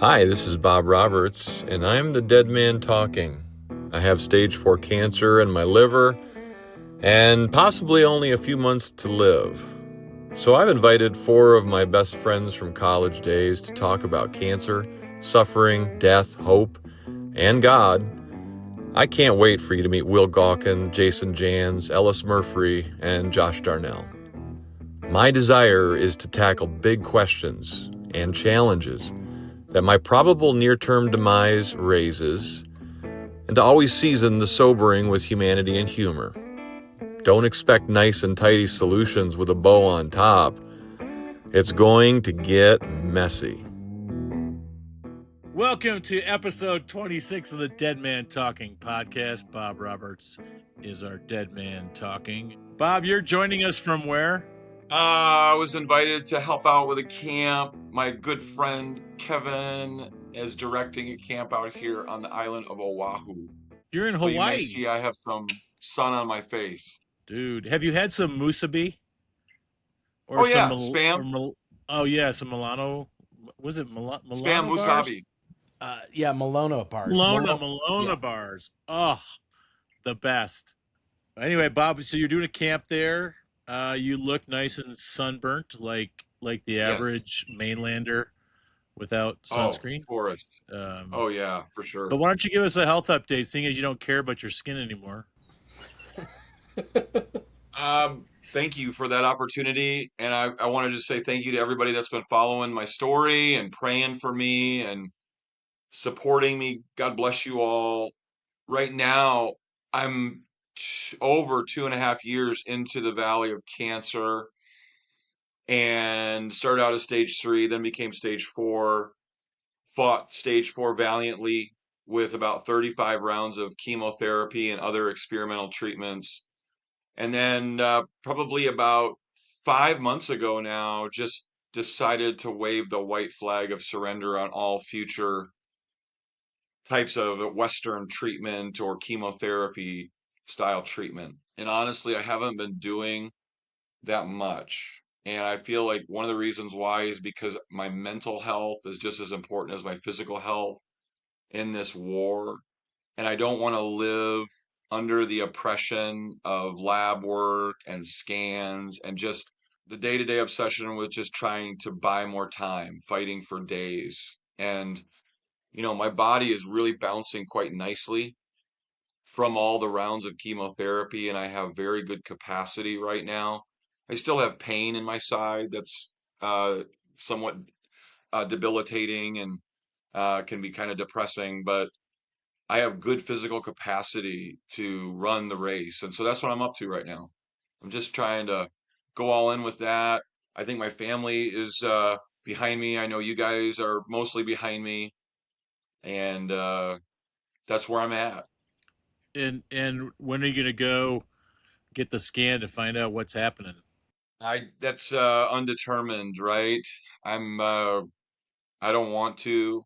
Hi, this is Bob Roberts, and I'm the dead man talking. I have stage 4 cancer in my liver, and possibly only a few months to live. So I've invited 4 of my best friends from college days to talk about cancer, suffering, death, hope, and God. I can't wait for you to meet Will Gawkin, Jason Jans, Ellis Murphy, and Josh Darnell. My desire is to tackle big questions and challenges that my probable near-term demise raises, and to always season the sobering with humanity and humor. Don't expect nice and tidy solutions with a bow on top. It's going to get messy. Welcome to episode 26 of the Dead Man Talking podcast. Bob Roberts is our Dead Man Talking. Bob, you're joining us from where? I was invited to help out with a camp. My good friend Kevin is directing a camp out here on the island of Oahu. You're in So you may Hawaii. see I have some sun on my face. Dude, have you had some musubi? Or Oh some yeah, spam, some Milano. Was it spam Milano bars? musabi. Yeah, Milano bars. Milano yeah. bars. Oh, the best. Anyway, Bob, so you're doing a camp there. You look nice and sunburnt, like the Yes. average mainlander without sunscreen. Oh, tourist. Oh yeah, for sure. But why don't you give us a health update, seeing as you don't care about your skin anymore? Thank you for that opportunity. And I wanted to say thank you to everybody that's been following my story and praying for me and supporting me. God bless you all. Right now, I'm over 2.5 years into the valley of cancer and started out as stage 3, then became stage 4, fought stage 4 valiantly with about 35 rounds of chemotherapy and other experimental treatments. And then probably about 5 months ago now, just decided to wave the white flag of surrender on all future types of Western treatment or chemotherapy style treatment. And honestly, I haven't been doing that much. And I feel like one of the reasons why is because my mental health is just as important as my physical health in this war. And I don't want to live under the oppression of lab work and scans and just the day-to-day obsession with just trying to buy more time, fighting for days. And my body is really bouncing quite nicely from all the rounds of chemotherapy, and I have very good capacity right now. I still have pain in my side that's somewhat debilitating and can be kind of depressing, but I have good physical capacity to run the race. And so that's what I'm up to right now. I'm just trying to go all in with that. I think my family is behind me. I know you guys are mostly behind me. And that's where I'm at. And when are you gonna go get the scan to find out what's happening? That's undetermined, right? I don't want to.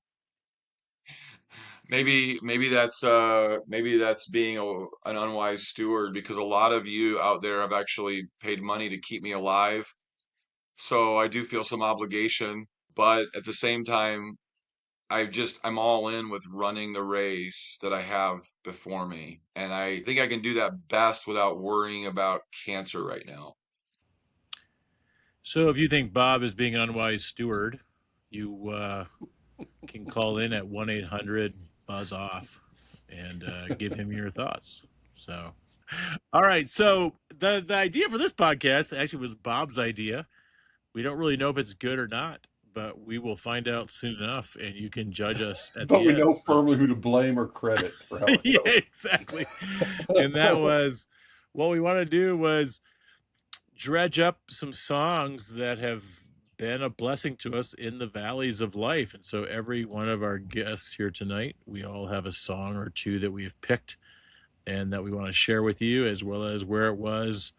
Maybe that's being an unwise steward because a lot of you out there have actually paid money to keep me alive. So I do feel some obligation, but at the same time, I'm all in with running the race that I have before me. And I think I can do that best without worrying about cancer right now. So if you think Bob is being an unwise steward, you can call in at 1-800-BUZZ-OFF and give him your thoughts. So, all right. So the idea for this podcast actually was Bob's idea. We don't really know if it's good or not, but we will find out soon enough, and you can judge us at But the we end. know firmly who to blame or credit for how it Yeah, goes. exactly. And that was what we want to do was dredge up some songs that have been a blessing to us in the valleys of life. And so every one of our guests here tonight, we all have a song or two that we've picked and that we want to share with you, as well as where it was.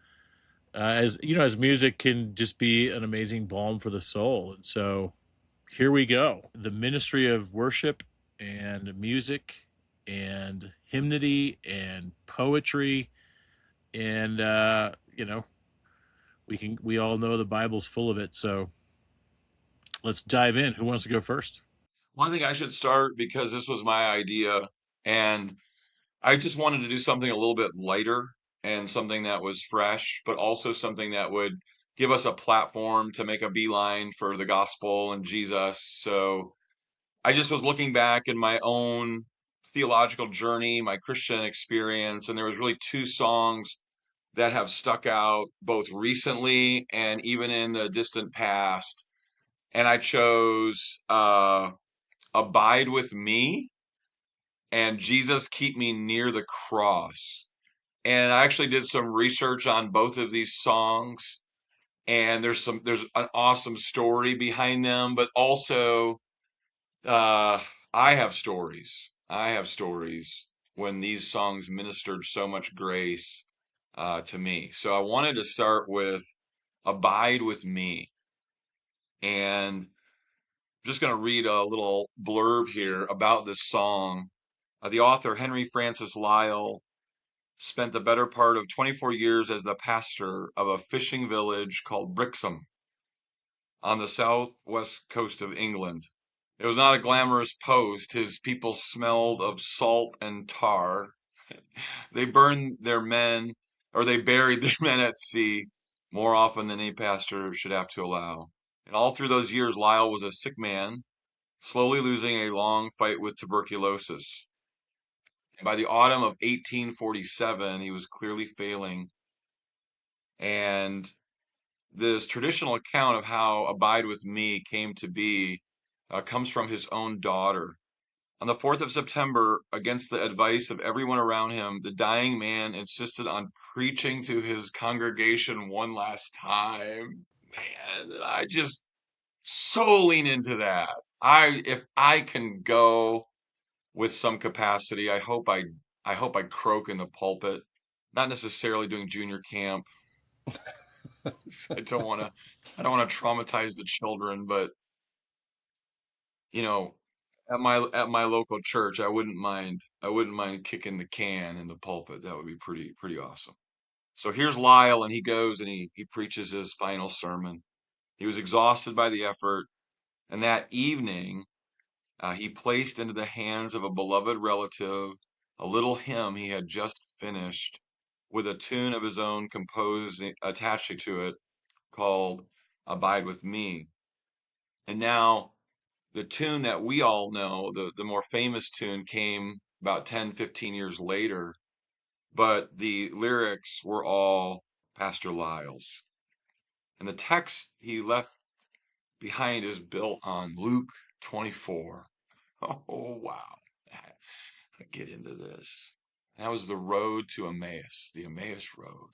As you know, as music can just be an amazing balm for the soul. And so here we go. The ministry of worship and music and hymnody and poetry. And, we all know the Bible's full of it. So let's dive in. Who wants to go first? Well, I think I should start because this was my idea, and I just wanted to do something a little bit lighter and something that was fresh, but also something that would give us a platform to make a beeline for the gospel and Jesus. So I just was looking back in my own theological journey, my Christian experience, and there was really two songs that have stuck out both recently and even in the distant past. And I chose Abide with Me and Jesus Keep Me Near the Cross. And I actually did some research on both of these songs, and there's an awesome story behind them, but also uh I have stories. I have stories when these songs ministered so much grace to me. So I wanted to start with Abide with Me. And I'm just going to read a little blurb here about this song. The author, Henry Francis Lyle, spent the better part of 24 years as the pastor of a fishing village called Brixham on the southwest coast of England. It was not a glamorous post. His people smelled of salt and tar. They burned their men, or they buried their men at sea more often than any pastor should have to allow. And all through those years, Lyle was a sick man, slowly losing a long fight with tuberculosis. And by the autumn of 1847, he was clearly failing. And this traditional account of how Abide with Me came to be comes from his own daughter. On the 4th of September, against the advice of everyone around him, the dying man insisted on preaching to his congregation one last time. Man, I just so lean into that. If I can go with some capacity, I hope I croak in the pulpit. Not necessarily doing junior camp. I don't want to I don't want to traumatize the children, but you know, at my local church, I wouldn't mind kicking the can in the pulpit. That would be pretty awesome. So here's Lyle, and he goes and he preaches his final sermon. He was exhausted by the effort, and that evening he placed into the hands of a beloved relative a little hymn he had just finished with a tune of his own composed attached to it called Abide with Me. And now the tune that we all know, the more famous tune, came about 10, 15 years later, but the lyrics were all Pastor Lyle's. And the text he left behind is built on Luke 24. Oh, wow. I get into this. That was the road to Emmaus, the Emmaus road,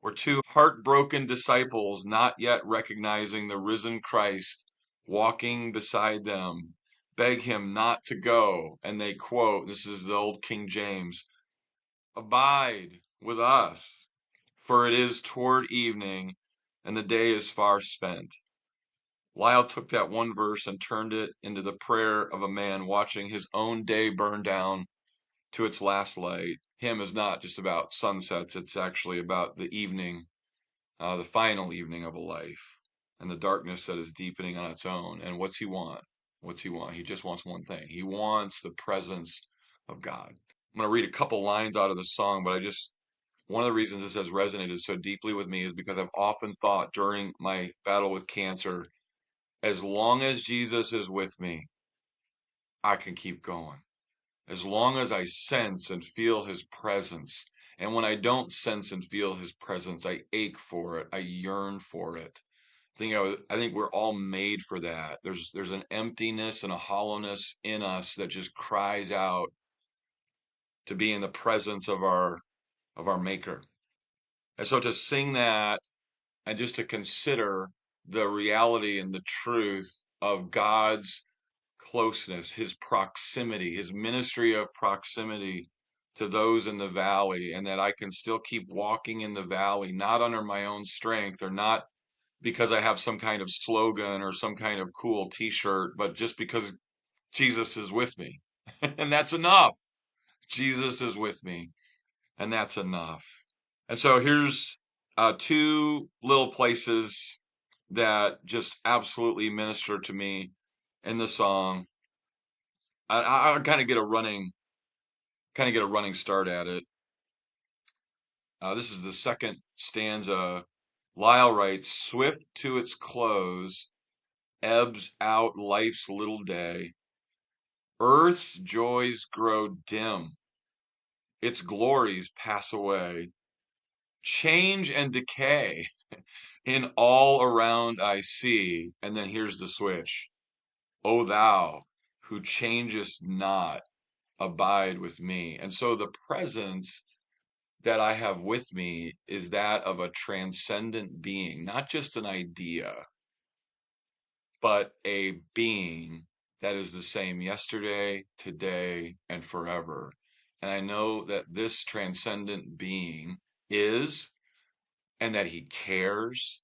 where two heartbroken disciples, not yet recognizing the risen Christ, walking beside them, beg him not to go. And they quote, this is the old King James, "Abide with us, for it is toward evening, and the day is far spent." Lyle took that one verse and turned it into the prayer of a man watching his own day burn down to its last light. Hymn is not just about sunsets, it's actually about the evening, the final evening of a life, and the darkness that is deepening on its own. And what's he want? What's he want? He just wants one thing. He wants the presence of God. I'm going to read a couple lines out of the song, but one of the reasons this has resonated so deeply with me is because I've often thought during my battle with cancer, as long as Jesus is with me, I can keep going. As long as I sense and feel his presence. And when I don't sense and feel his presence, I ache for it. I yearn for it. I think we're all made for that. There's an emptiness and a hollowness in us that just cries out to be in the presence of our maker. And so to sing that and just to consider the reality and the truth of God's closeness, his proximity, his ministry of proximity to those in the valley, and that I can still keep walking in the valley, not under my own strength or not because I have some kind of slogan or some kind of cool t-shirt, but just because Jesus is with me. And that's enough. Jesus is with me, and that's enough. And so here's two little places that just absolutely minister to me. in the song. I'll kind of get a running start at it. This is the second stanza. Lyle writes, "Swift to its close, ebbs out life's little day. Earth's joys grow dim, its glories pass away. Change and decay in all around I see." And then here's the switch. "O thou who changest not, abide with me." And so the presence that I have with me is that of a transcendent being, not just an idea, but a being that is the same yesterday, today, and forever. And I know that this transcendent being is, and that he cares,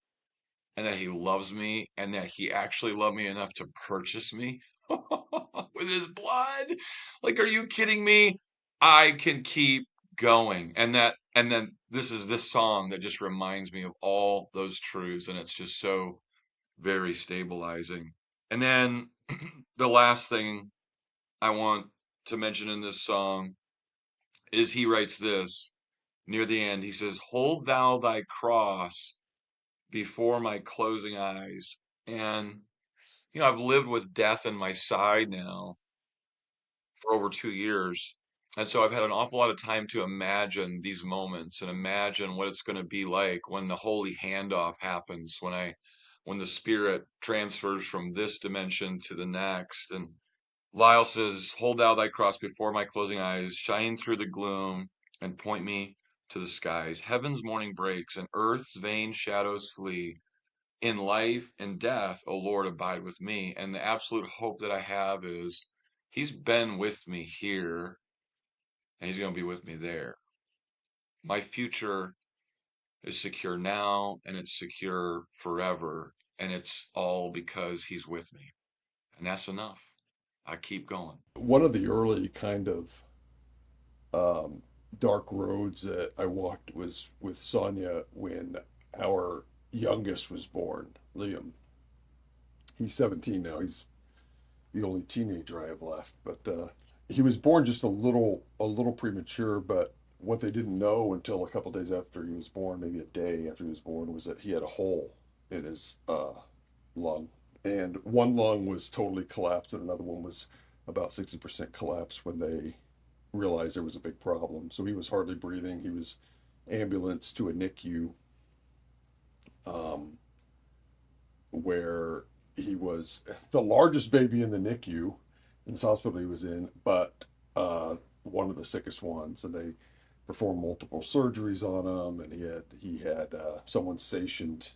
and that he loves me, and that he actually loved me enough to purchase me with his blood. Like, are you kidding me? I can keep going. And then this is this song that just reminds me of all those truths, and it's just so very stabilizing. And then the last thing I want to mention in this song is he writes this near the end. He says, "Hold thou thy cross before my closing eyes." And, I've lived with death in my side now for over 2 years. And so I've had an awful lot of time to imagine these moments and imagine what it's going to be like when the holy handoff happens, when the spirit transfers from this dimension to the next. And Lyle says, "Hold thou thy cross before my closing eyes, shine through the gloom and point me to the skies. Heaven's morning breaks and earth's vain shadows flee. In life and death, O Lord, abide with me." And the absolute hope that I have is he's been with me here and he's going to be with me there. My future is secure now and it's secure forever. And it's all because he's with me. And that's enough. I keep going. One of the early kind of um, dark roads that I walked was with Sonia when our youngest was born, Liam. He's 17 now. He's the only teenager I have left, but he was born just a little premature. But what they didn't know until a couple days after he was born, maybe a day after he was born, was that he had a hole in his lung, and one lung was totally collapsed, and another one was about 60% collapsed when they realized there was a big problem. So he was hardly breathing. He was ambulanced to a NICU, um, where he was the largest baby in the NICU in this hospital he was in, but one of the sickest ones. And they performed multiple surgeries on him, and he had someone stationed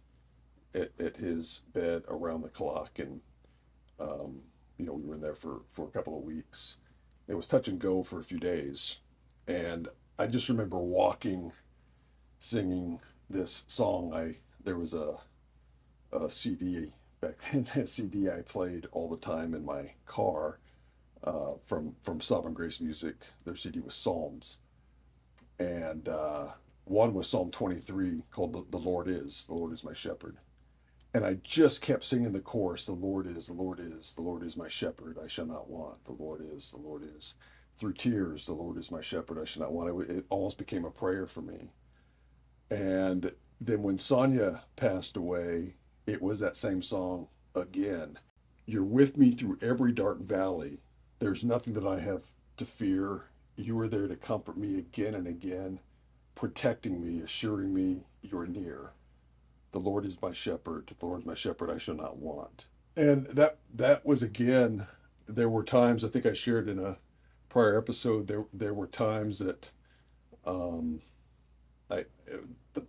at his bed around the clock, and um, we were in there for a couple of weeks. It was touch and go for a few days, and I just remember walking, singing this song. There was a CD back then, a CD I played all the time in my car, from Sovereign Grace Music. Their CD was Psalms, and one was Psalm 23 called the Lord is my shepherd. And I just kept singing the chorus, "The Lord is, the Lord is, the Lord is my shepherd, I shall not want. The Lord is, the Lord is." Through tears, "The Lord is my shepherd, I shall not want." It almost became a prayer for me. And then when Sonia passed away, it was that same song again. "You're with me through every dark valley. There's nothing that I have to fear. You are there to comfort me again and again, protecting me, assuring me you're near. The Lord is my shepherd. The Lord is my shepherd. I shall not want." And that was again. There were times, I think I shared in a prior episode. There were times that um, the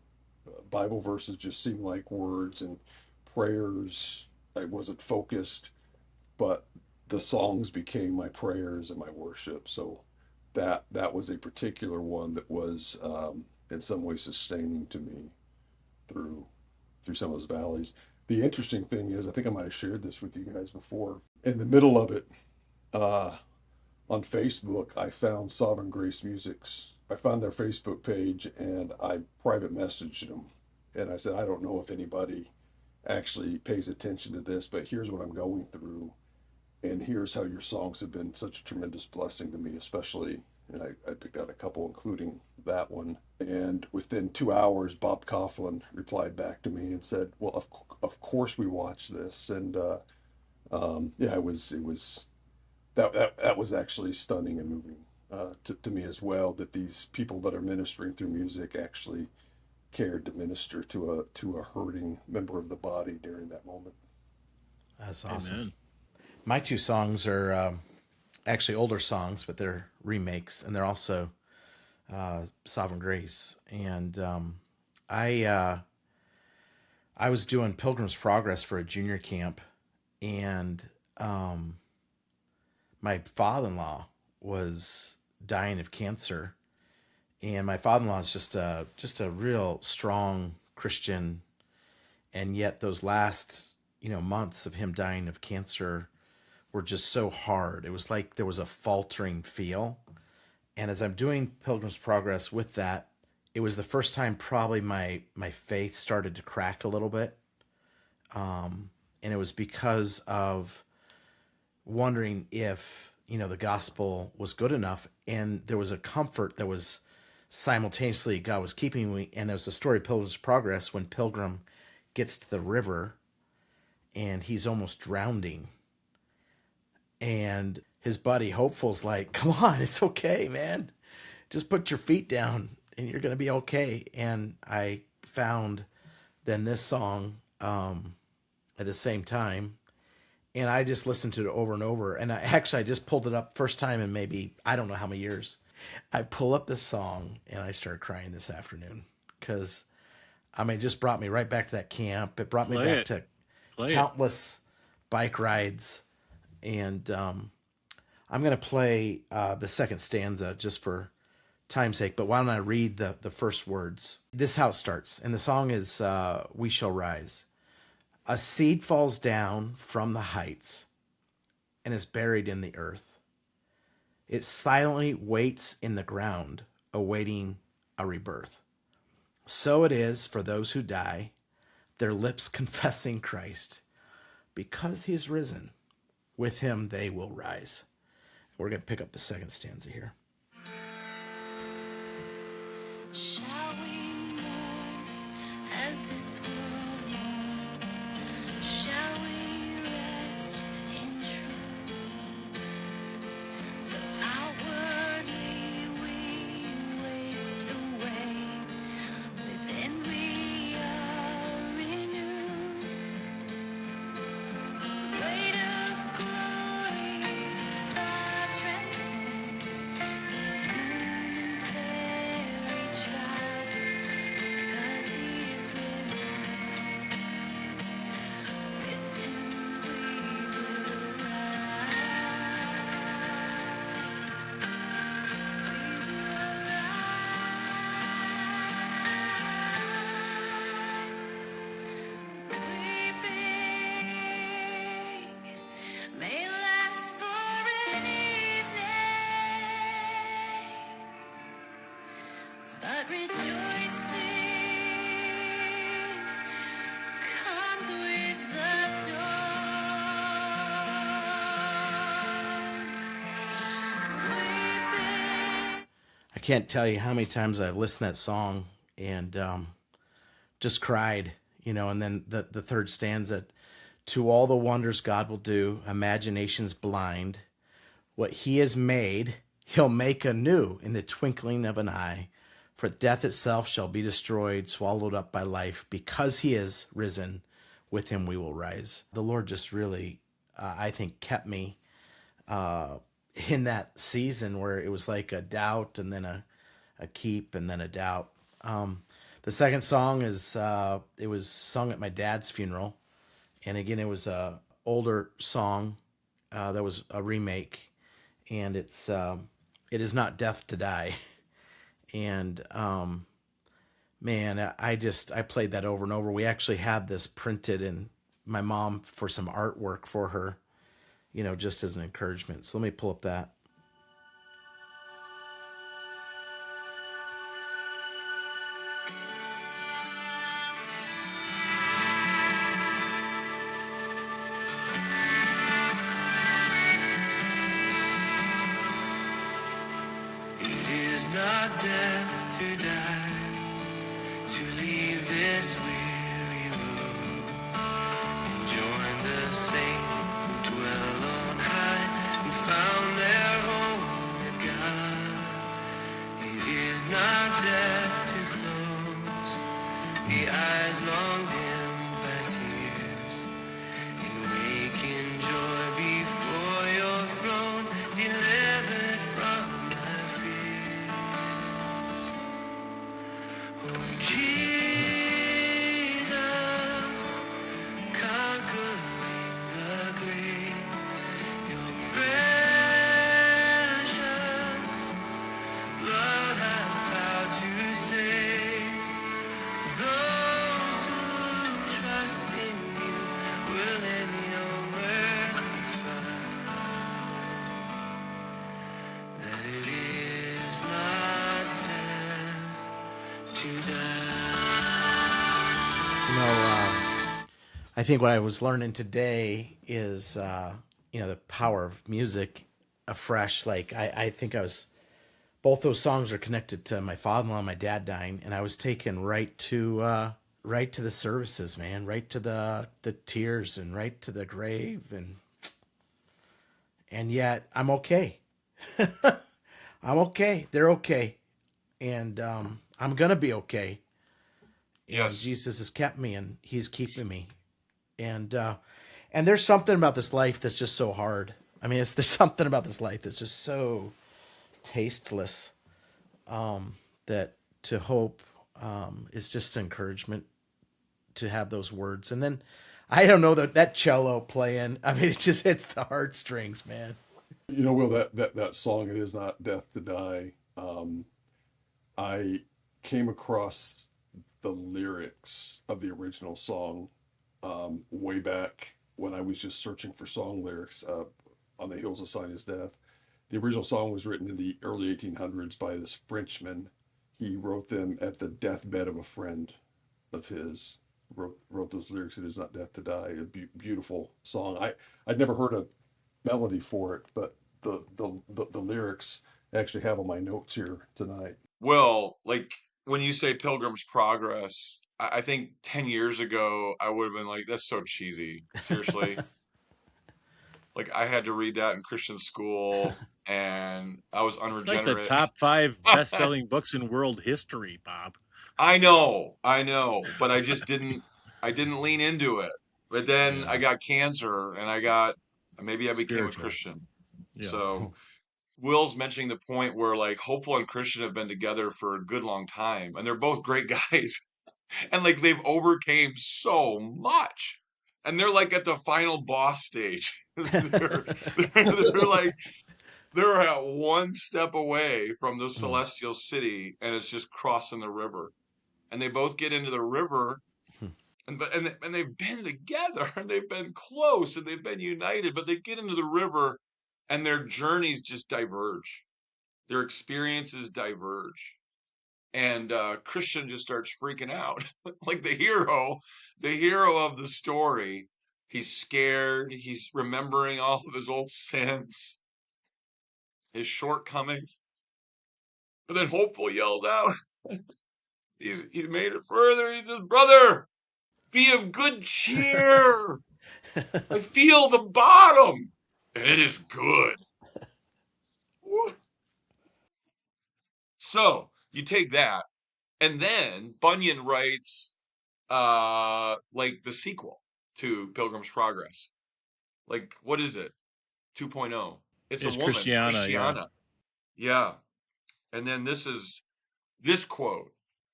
Bible verses just seemed like words and prayers. I wasn't focused, but the songs became my prayers and my worship. So that was a particular one that was, in some way, sustaining to me through some of those valleys. The interesting thing is, I think I might have shared this with you guys before. In the middle of it, uh, on Facebook, I found Sovereign Grace Music's. I found their Facebook page and I private messaged them. And I said, "I don't know if anybody actually pays attention to this, but here's what I'm going through. and here's how your songs have been such a tremendous blessing to me, especially, and I picked out a couple, including that one. And within 2 hours, Bob Coughlin replied back to me and said, "Well, of course we watched this." And yeah, it was that was actually stunning and moving to me as well. That these people that are ministering through music actually cared to minister to a hurting member of the body during that moment. That's awesome. Amen. My two songs are actually older songs, but they're remakes, and they're also Sovereign Grace. And I was doing Pilgrim's Progress for a junior camp, and my father-in-law was dying of cancer, and my father-in-law is just a real strong Christian, and yet those last months of him dying of cancer were just so hard. It was like there was a faltering feel. And as I'm doing Pilgrim's Progress with that, it was the first time probably my faith started to crack a little bit. And it was because of wondering if, the gospel was good enough. And there was a comfort that was simultaneously God was keeping me. And there's a story of Pilgrim's Progress when Pilgrim gets to the river and he's almost drowning. And his buddy Hopeful's like, "Come on, it's okay, man. Just put your feet down and you're going to be okay." And I found then this song at the same time. And I just listened to it over and over. And I just pulled it up first time in maybe, I don't know how many years. I pull up this song and I started crying this afternoon because, it just brought me right back to that camp. It brought me back to countless bike rides. And I'm going to play the second stanza just for time's sake, but why don't I read the first words? This is how it starts. And the song is "We Shall Rise." A seed falls down from the heights and is buried in the earth. It silently waits in the ground, awaiting a rebirth. So it is for those who die, their lips confessing Christ. Because he is risen, with him they will rise. We're going to pick up the second stanza here. Shall we mourn as this world mourns? Shall we rest in truth? Though outwardly we waste away, within we are renewed. The weight of glory far transcends these momentary trials, because he is risen. With him we will rise. We will rise. Weeping may last for an evening, but rejoicing comes with the dawn. Weeping. I can't tell you how many times I've listened to that song and just cried, and then the third stanza, to all the wonders God will do, imagination's blind. What he has made, he'll make anew in the twinkling of an eye. For death itself shall be destroyed, swallowed up by life. Because he is risen, with him we will rise. The Lord just really, I think, kept me in that season where it was like a doubt and then a keep and then a doubt. The second song is, it was sung at my dad's funeral. And again, it was a older song that was a remake. And it is not death to die. And man, I played that over and over. We actually had this printed in my mom for some artwork for her, just as an encouragement. So let me pull up that. not death to die, to leave this weary road and join the saints who dwell on high and found their home with God. It is not death to close the eyes long dimmed by tears, and wake in joy before your throne, delivered from my fears. Oh Jesus, conquering the grave, your precious blood has power to save. Those who trust in you will in your mercy find that it is not death to die. You know, I think what I was learning today is, the power of music afresh. Like, I think both those songs are connected to my father-in-law and my dad dying, and I was taken right to the services, man, right to the tears and right to the grave, and yet I'm okay. I'm okay. They're okay, and I'm gonna be okay. And Yes. Jesus has kept me, and He's keeping me. And there's something about this life that's just so hard. I mean, there's something about this life that's just so tasteless, that to hope, is just encouragement to have those words. And then I don't know, that cello playing. I mean, it just hits the heartstrings, man. You know, Will, that song, It Is Not Death to Die, I came across the lyrics of the original song way back when I was just searching for song lyrics on the heels of Sinus Death. The original song was written in the early 1800s by this Frenchman. He wrote them at the deathbed of a friend of his. Wrote those lyrics. It is not death to die. A beautiful song. I'd never heard a melody for it, but the lyrics I actually have on my notes here tonight. Well, like when you say Pilgrim's Progress, I think 10 years ago, I would have been like, that's so cheesy. Seriously. Like I had to read that in Christian school and I was It's like the unregenerate. top 5 best-selling books in world history, Bob. I know, but I didn't lean into it. But then I Yeah. got cancer and maybe I became a Spiritual. Christian. Yeah. So Will's mentioning the point where like Hopeful and Christian have been together for a good long time and they're both great guys. And like they've overcame so much. And they're like at the final boss stage. They're like they're at one step away from the Mm. celestial city and it's just crossing the river. And they both get into the river and they've been together and they've been close and they've been united, but they get into the river and their journeys just diverge. Their experiences diverge. And Christian just starts freaking out. Like the hero of the story. He's scared. He's remembering all of his old sins, his shortcomings. And then Hopeful yells out, he's made it further. He says, "Brother, be of good cheer. I feel the bottom, and it is good." So you take that, and then Bunyan writes like the sequel to Pilgrim's Progress. Like, what is it? 2.0. It's a It's woman, Christiana, yeah. Christiana. Yeah. And then this quote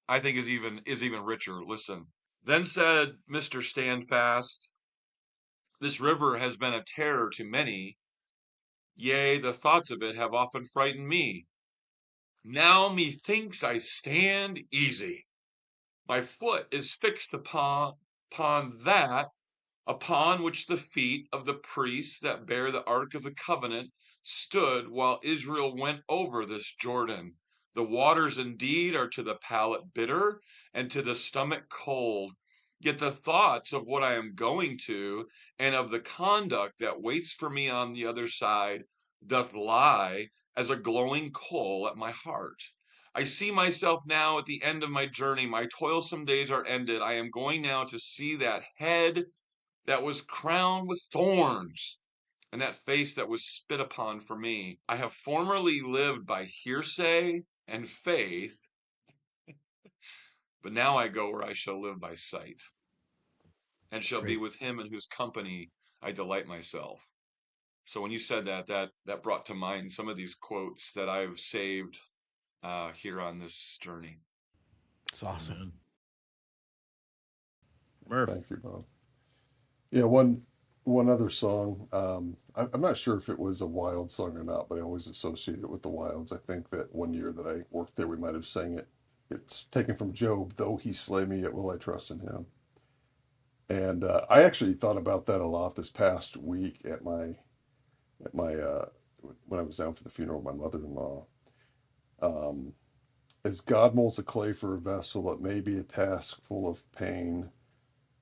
I think is even richer. Listen. Then said Mr. Standfast, "This river has been a terror to many. Yea, the thoughts of it have often frightened me. Now methinks I stand easy. My foot is fixed upon that upon which the feet of the priests that bear the ark of the covenant stood while Israel went over this Jordan. The waters indeed are to the palate bitter and to the stomach cold. Yet the thoughts of what I am going to and of the conduct that waits for me on the other side doth lie as a glowing coal at my heart. I see myself now at the end of my journey. My toilsome days are ended. I am going now to see that head that was crowned with thorns and that face that was spit upon for me. I have formerly lived by hearsay and faith, but now I go where I shall live by sight and shall be Great. with him in whose company I delight myself. So when you said that, that brought to mind some of these quotes that I've saved here on this journey. It's awesome. Amen. Murph. Thank you, Bob. Yeah, one other song. I'm not sure if it was a Wild song or not, but I always associate it with the Wilds. I think that one year that I worked there, we might have sang it. It's taken from Job. Though he slay me, yet will I trust in him. And I actually thought about that a lot this past week at my when I was down for the funeral of my mother-in-law. Um, as God molds the clay for a vessel, it may be a task full of pain,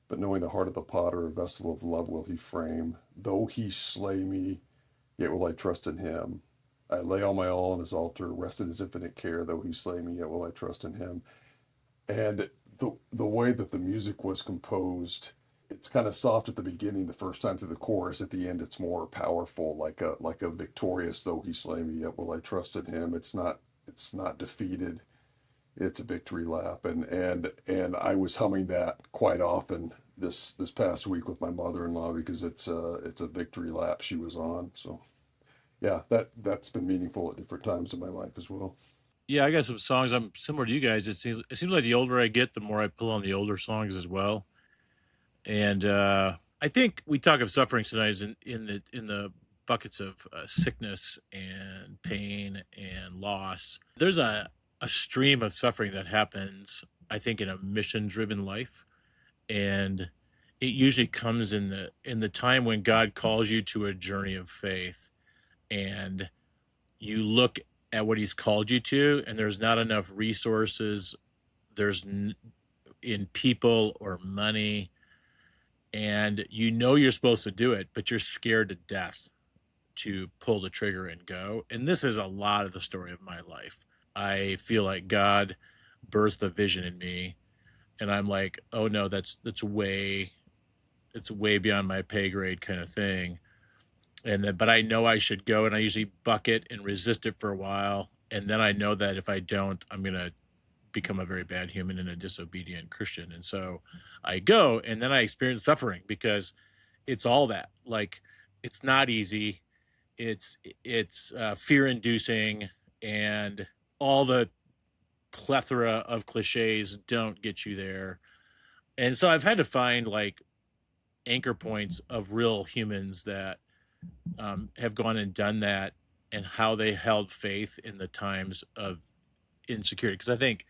but knowing the heart of the potter, a vessel of love will he frame. Though he slay me, yet will I trust in him. I lay all my all on his altar, rest in his infinite care. Though he slay me, yet will I trust in him. And the way that the music was composed, it's kind of soft at the beginning, the first time through the chorus. At the end, it's more powerful, like a victorious. Though he slay me, yet will I trust in him. It's not defeated. It's a victory lap, and I was humming that quite often this past week with my mother-in-law because it's a victory lap she was on. So yeah, that's been meaningful at different times in my life as well. Yeah, I got some songs. I'm similar to you guys. It seems like the older I get, the more I pull on the older songs as well. And I think we talk of suffering tonight in the buckets of sickness and pain and loss. There's a stream of suffering that happens, I think, in a mission driven life, and it usually comes in the time when God calls you to a journey of faith, and you look at what He's called you to, and there's not enough resources. There's in people or money, and you know you're supposed to do it, but you're scared to death to pull the trigger and go. And this is a lot of the story of my life. I feel like God birthed a vision in me, and I'm like, oh no, that's way it's way beyond my pay grade kind of thing. And then, but I know I should go, and I usually buck it and resist it for a while, and then I know that if I don't, I'm gonna become a very bad human and a disobedient Christian. And so I go, and then I experience suffering because it's all that. Like, it's not easy. It's fear inducing, and all the plethora of cliches don't get you there. And so I've had to find like anchor points of real humans that have gone and done that, and how they held faith in the times of insecurity. Because I think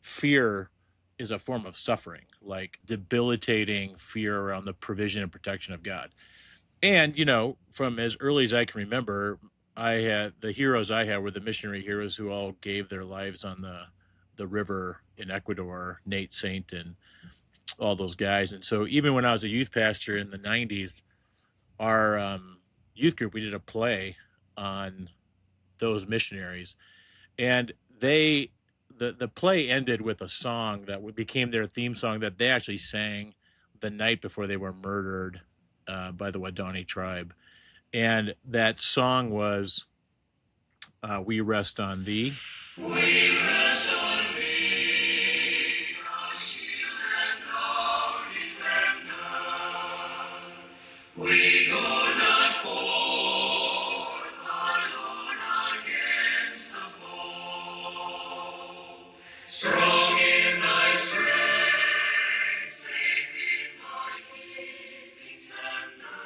fear is a form of suffering, like debilitating fear around the provision and protection of God. And, from as early as I can remember, I had the heroes I had were the missionary heroes who all gave their lives on the river in Ecuador, Nate Saint and all those guys. And so even when I was a youth pastor in the 90s, our youth group, we did a play on those missionaries. And the play ended with a song that became their theme song that they actually sang the night before they were murdered by the Wadani tribe. And that song was We Rest on Thee. We rest on thee, our shield and our defender. We go not forth alone against the foe. Strong in thy strength, safe in thy keeping tender.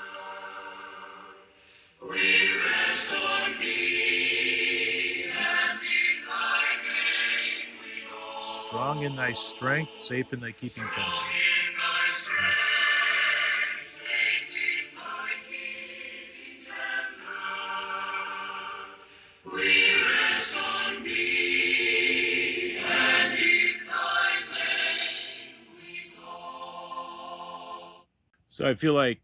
We rest on thee, and in thy name we go. Strong in thy strength, safe in thy keeping tender. Strong in thy strength, safe in thy keeping tender. We rest on thee, and in thy name we go. So I feel like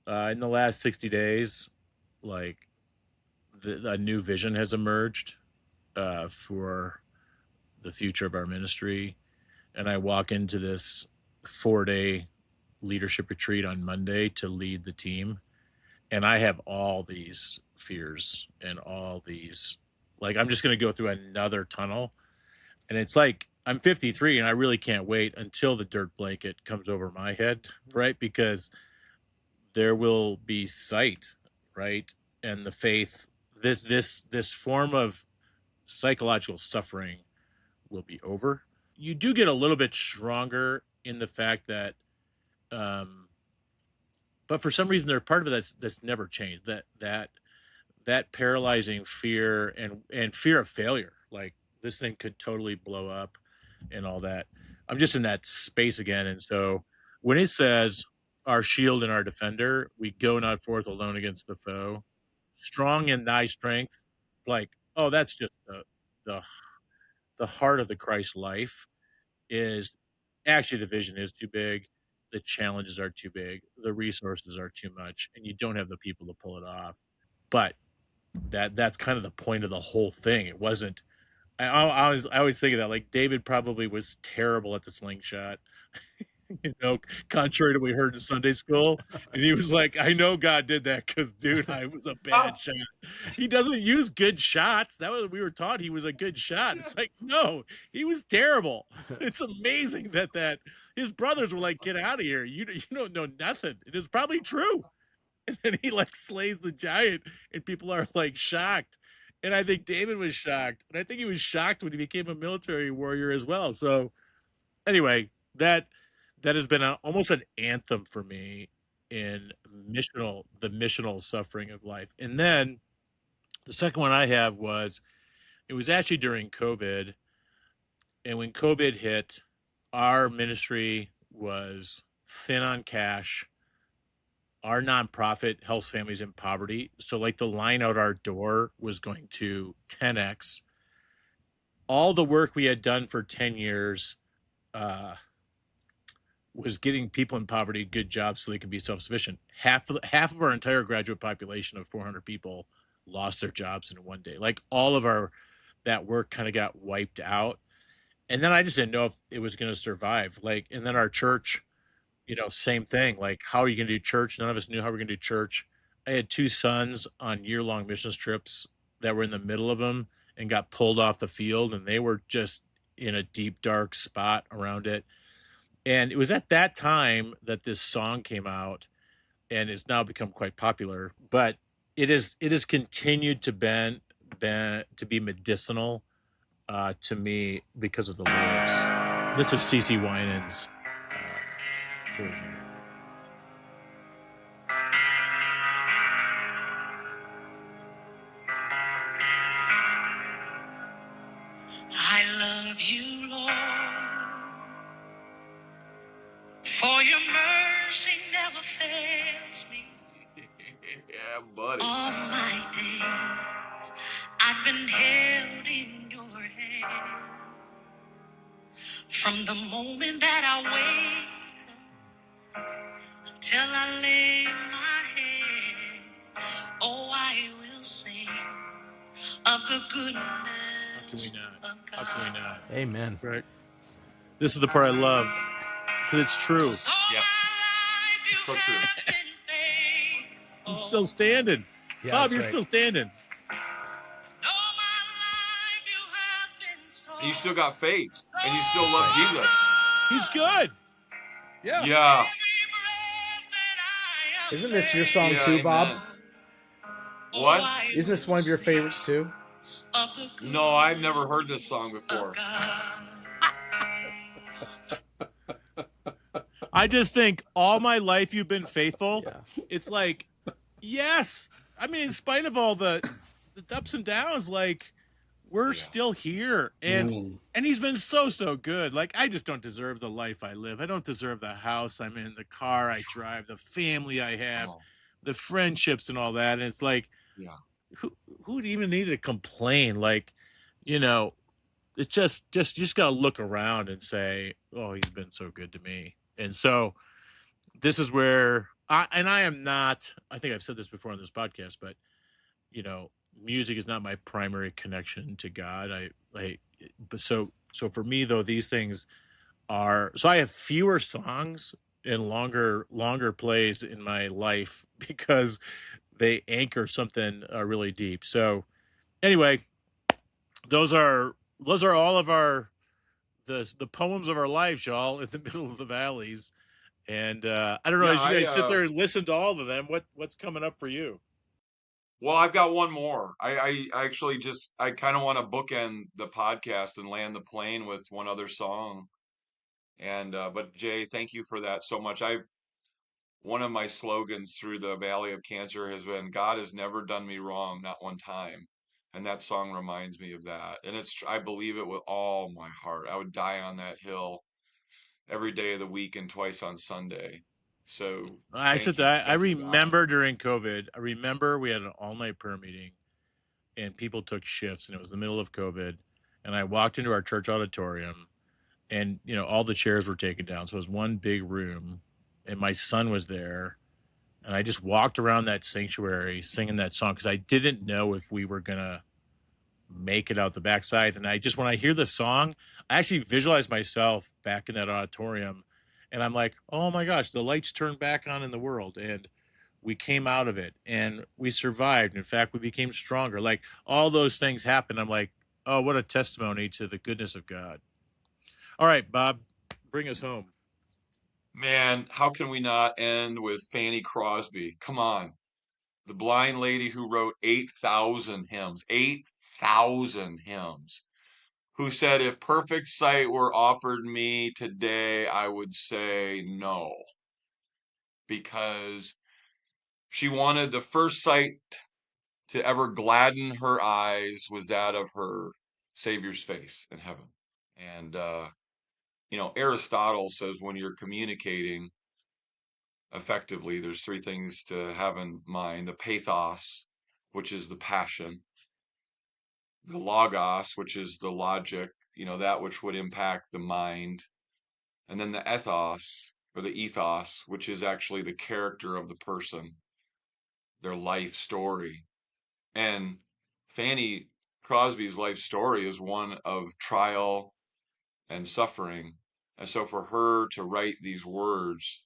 in the last 60 days, like a new vision has emerged for the future of our ministry. And I walk into this 4-day leadership retreat on Monday to lead the team. And I have all these fears and all these, like, I'm just going to go through another tunnel. And it's like, I'm 53 and I really can't wait until the dirt blanket comes over my head, right? Because there will be sight, right? And the faith, this form of psychological suffering will be over. You do get a little bit stronger in the fact that, but for some reason, there's part of it that's never changed. That paralyzing fear and fear of failure, like this thing could totally blow up, and all that. I'm just in that space again, and so when it says, "Our shield and our defender, we go not forth alone against the foe, strong in thy strength," like, oh, that's just the the heart of the Christ life. Is actually the vision is too big, the challenges are too big, the resources are too much, and you don't have the people to pull it off. But that's kind of the point of the whole thing. It wasn't. I always think of that. Like David probably was terrible at the slingshot, contrary to what we heard in Sunday school. And he was like, I know God did that because, dude, I was a bad shot. He doesn't use good shots. That was, we were taught he was a good shot. It's like, no, he was terrible. It's amazing that his brothers were like, get out of here. You don't know nothing. It is probably true. And then he like slays the giant and people are like shocked. And I think David was shocked. And I think he was shocked when he became a military warrior as well. So anyway, that has been almost an anthem for me in the missional suffering of life. And then the second one I have was, it was actually during COVID. And when COVID hit, our ministry was thin on cash. Our nonprofit helps families in poverty. So like the line out our door was going to 10x. All the work we had done for 10 years was getting people in poverty good jobs so they can be self-sufficient. Half of our entire graduate population of 400 people lost their jobs in one day. Like all of that work kind of got wiped out. And then I just didn't know if it was going to survive. Like, and then our church, same thing. Like, how are you going to do church? None of us knew how we were going to do church. I had two sons on year-long missions trips that were in the middle of them and got pulled off the field, and they were just in a deep, dark spot around it. And it was at that time that this song came out, and it's now become quite popular. But it has continued to be medicinal to me because of the lyrics. This is CeCe Winans' version. I love you, Lord, for your mercy never fails me. Yeah, buddy. All my days I've been held in your hand. From the moment that I wake up till I lay my head, oh, I will sing of the goodness of God. How can we not? Amen. Right. This is the part I love because it's true. Yeah. So true. I'm still standing. Yeah, Bob, that's you're right. still standing. And you still got faith, and you still love Jesus. He's good. Yeah. Yeah. Isn't this your song Yeah, too, amen. Bob? What? Isn't this one of your favorites too? No, I've never heard this song before. I just think all my life you've been faithful. Yeah. It's like, yes. I mean, in spite of all the ups and downs, like we're still here. And he's been so good. Like, I just don't deserve the life I live. I don't deserve the house I'm in, the car I drive, the family I have, the friendships and all that. And it's like, who would even need to complain? Like, it's just you just got to look around and say, oh, he's been so good to me. And so this is where I am not, I think I've said this before on this podcast, but music is not my primary connection to God. But so So for me, though, these things are so I have fewer songs and longer plays in my life because they anchor something really deep. So anyway, those are all of our the poems of our lives, y'all, in the middle of the valleys. And I don't know, Yeah, as you guys sit there and listen to all of them, what's coming up for you? well, I've got one more. I actually I kind of want to bookend the podcast and land the plane with one other song. And but Jay, thank you for that so much. One of my slogans through the Valley of Cancer has been God has never done me wrong, not one time. And that song reminds me of that. And I believe it with all my heart. I would die on that hill every day of the week and twice on Sunday. So I said thank you. that I Thank you, God. remember during COVID, I remember we had an all night prayer meeting and people took shifts and it was the middle of COVID. And I walked into our church auditorium and, all the chairs were taken down. So it was one big room and my son was there. And I just walked around that sanctuary singing that song because I didn't know if we were going to make it out the backside. And when I hear the song, I actually visualize myself back in that auditorium and I'm like, oh my gosh, the lights turned back on in the world. And we came out of it and we survived. In fact, we became stronger. Like all those things happened. I'm like, oh, what a testimony to the goodness of God. All right, Bob, bring us home. Man, how can we not end with Fanny Crosby? Come on. The blind lady who wrote 8,000 hymns, 8,000 hymns, who said, if perfect sight were offered me today, I would say no. Because she wanted the first sight to ever gladden her eyes was that of her Savior's face in heaven. And, Aristotle says when you're communicating effectively, there's three things to have in mind: the pathos, which is the passion, the logos, which is the logic, that which would impact the mind, and then the ethos or the ethos, which is actually the character of the person, their life story. And Fanny Crosby's life story is one of trial and suffering. And so for her to write these words,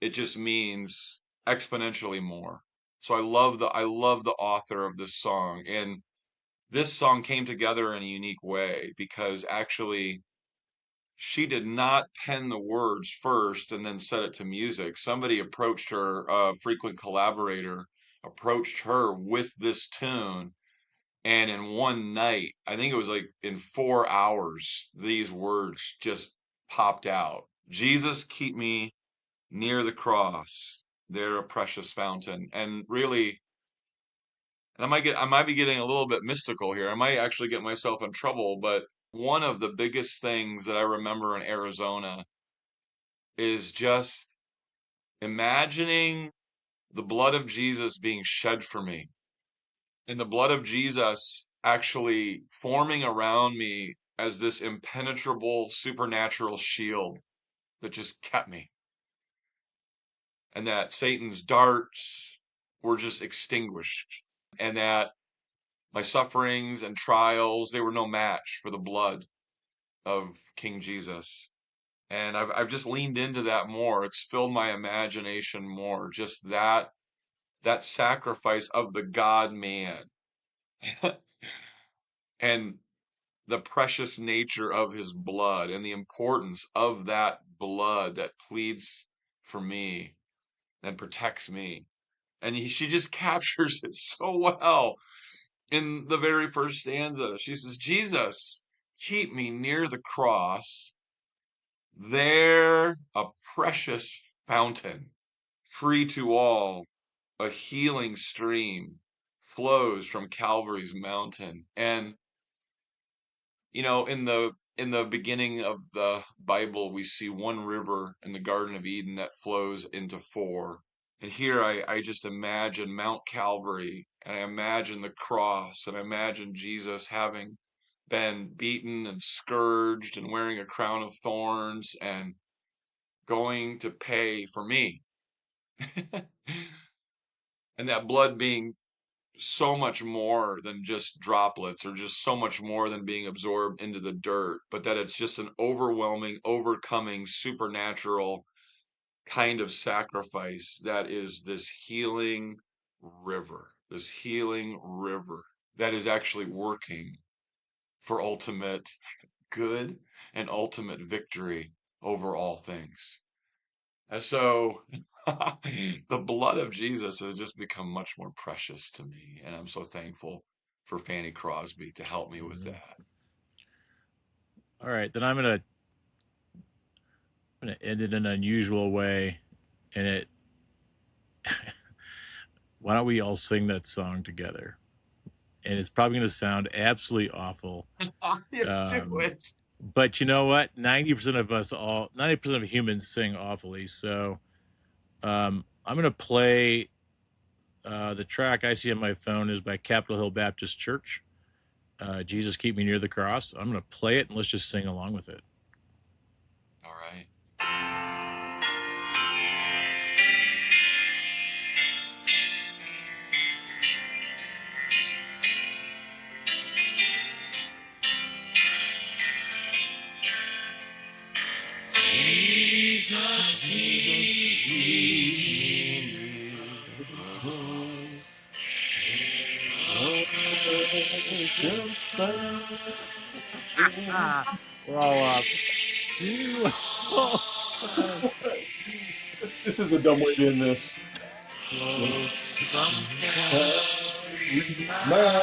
it just means exponentially more. So I love the author of this song. And this song came together in a unique way because actually she did not pen the words first and then set it to music. Somebody approached her, a frequent collaborator approached her with this tune. And in one night, I think it was like in 4 hours, these words just popped out. Jesus, keep me near the cross, there a precious fountain. And really, and I might be getting a little bit mystical here. I might actually get myself in trouble, but one of the biggest things that I remember in Arizona is just imagining the blood of Jesus being shed for me and the blood of Jesus actually forming around me as this impenetrable supernatural shield that just kept me. And that Satan's darts were just extinguished. And that my sufferings and trials, they were no match for the blood of King Jesus. And I've just leaned into that more. It's filled my imagination more. Just that sacrifice of the God man and the precious nature of his blood and the importance of that blood that pleads for me and protects me. And she just captures it so well in the very first stanza. She says, Jesus, keep me near the cross, there a precious fountain, free to all, a healing stream flows from Calvary's mountain. And in the beginning of the Bible, we see one river in the Garden of Eden that flows into four. And here I just imagine Mount Calvary, and I imagine the cross, and I imagine Jesus having been beaten and scourged and wearing a crown of thorns and going to pay for me. And that blood being so much more than just droplets or just so much more than being absorbed into the dirt, but that it's just an overwhelming, overcoming, supernatural kind of sacrifice that is this healing river that is actually working for ultimate good and ultimate victory over all things. And so the blood of Jesus has just become much more precious to me. And I'm so thankful for Fanny Crosby to help me with that. All right, then I'm gonna end it in an unusual way, and it. Why don't we all sing that song together? And it's probably gonna sound absolutely awful. Let's do Um, it. but you know what? 90% of humans sing awfully. So I'm gonna play the track I see on my phone is by Capitol Hill Baptist Church. Jesus Keep Me Near the Cross. I'm gonna play it and let's just sing along with it. All right. Jesus, keep me near the cross. We're all off. This is a dumb way to end this. Close from Calvary's mountain,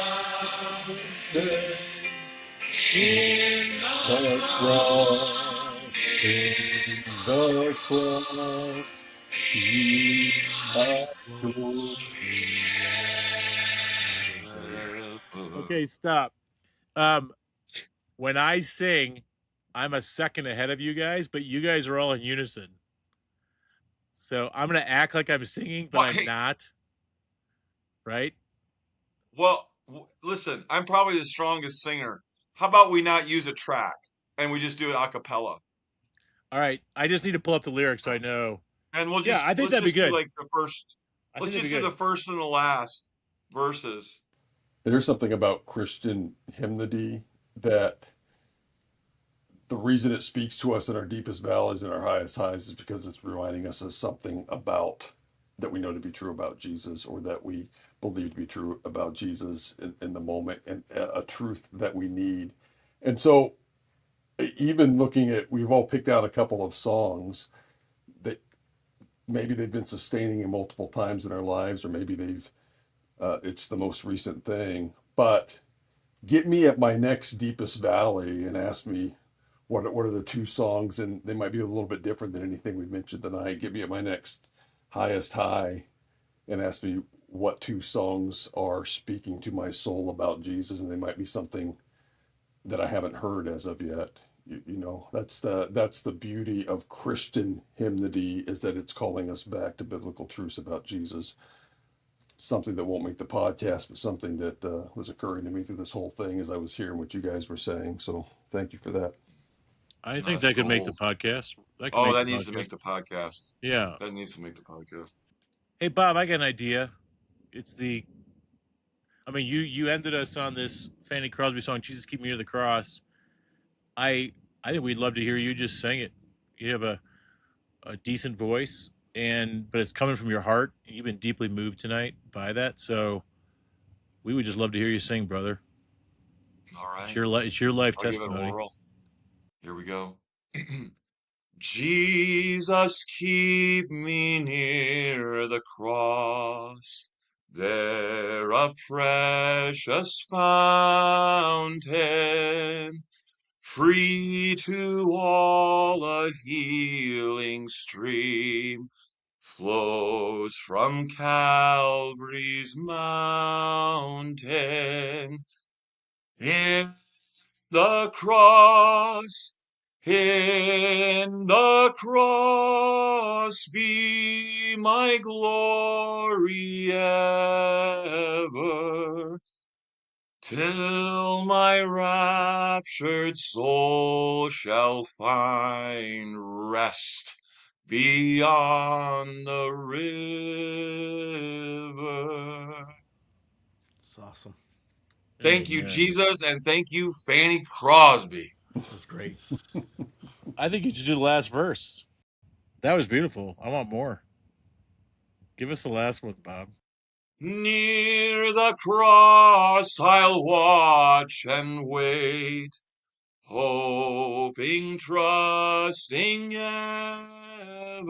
In the cross, in the cross, he adored. Okay, stop. Um, when I sing, I'm a second ahead of you guys, but you guys are all in unison. So I'm gonna act like I'm singing, but Well, I'm hey, not. Right? well, listen, I'm probably the strongest singer. How about we not use a track and we just do it a cappella? All right. I just need to pull up the lyrics so I know. And Yeah, I think let's that'd be just do good. like the first, I think let's that'd be just do good. the first and the last verses. There's something about Christian hymnody that the reason it speaks to us in our deepest valleys and our highest highs is because it's reminding us of something about that we know to be true about Jesus, or that we believe to be true about Jesus in the moment, and a truth that we need. And so, even looking at, we've all picked out a couple of songs that maybe they've been sustaining in multiple times in our lives, or maybe it's the most recent thing. But get me at my next deepest valley and ask me what are the two songs, and they might be a little bit different than anything we've mentioned tonight. Get me at my next highest high and ask me what two songs are speaking to my soul about Jesus, and they might be something that I haven't heard as of yet. That's the beauty of Christian hymnody, is that it's calling us back to biblical truths about Jesus. Something that won't make the podcast, but something that was occurring to me through this whole thing as I was hearing what you guys were saying. So thank you for that. I No, think that's that could make the gold. podcast. That could Oh, make the that needs to podcast. make the podcast. Yeah. That needs to make the podcast. Hey Bob, I got an idea. It's the I mean you ended us on this Fanny Crosby song, Jesus Keep Me Near the Cross. I I think we'd love to hear you just sing it. You have a decent voice and but it's coming from your heart. You've been deeply moved tonight by that. So we would just love to hear you sing, brother. All right. It's your life I'll give it a testimony. whirl. Here we go. Jesus, keep me near the cross, there a precious fountain, free to all a healing stream, flows from Calvary's mountain. In the cross, in the cross be my glory ever, till my raptured soul shall find rest beyond the river. That's awesome. Thank you, Amen. Jesus, and thank you, Fanny Crosby. That was great. I think you should do the last verse. That was beautiful. I want more. Give us the last one, Bob. Near the cross I'll watch and wait, hoping, trusting ever,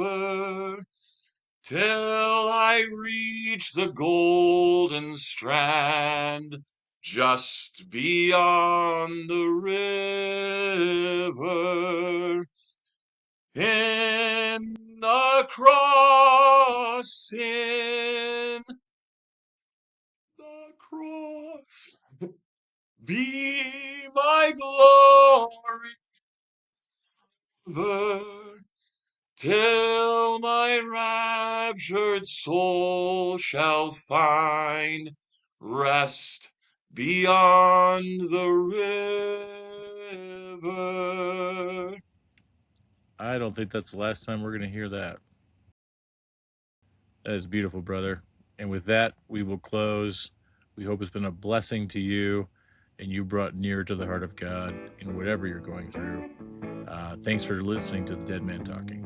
till I reach the golden strand just beyond the river. In the cross, in the cross, be my glory ever, till my raptured soul shall find rest beyond the river. I don't think that's the last time we're going to hear that. That is beautiful, brother. And with that, we will close. We hope it's been a blessing to you and you brought nearer to the heart of God in whatever you're going through. Thanks for listening to the Dead Man Talking.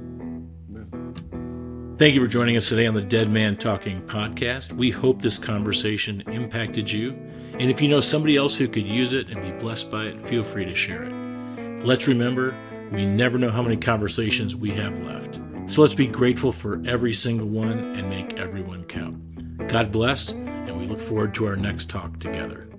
Thank you for joining us today on the Dead Man Talking podcast. We hope this conversation impacted you. And if you know somebody else who could use it and be blessed by it, feel free to share it. Let's remember, we never know how many conversations we have left. So let's be grateful for every single one and make everyone count. God bless, and we look forward to our next talk together.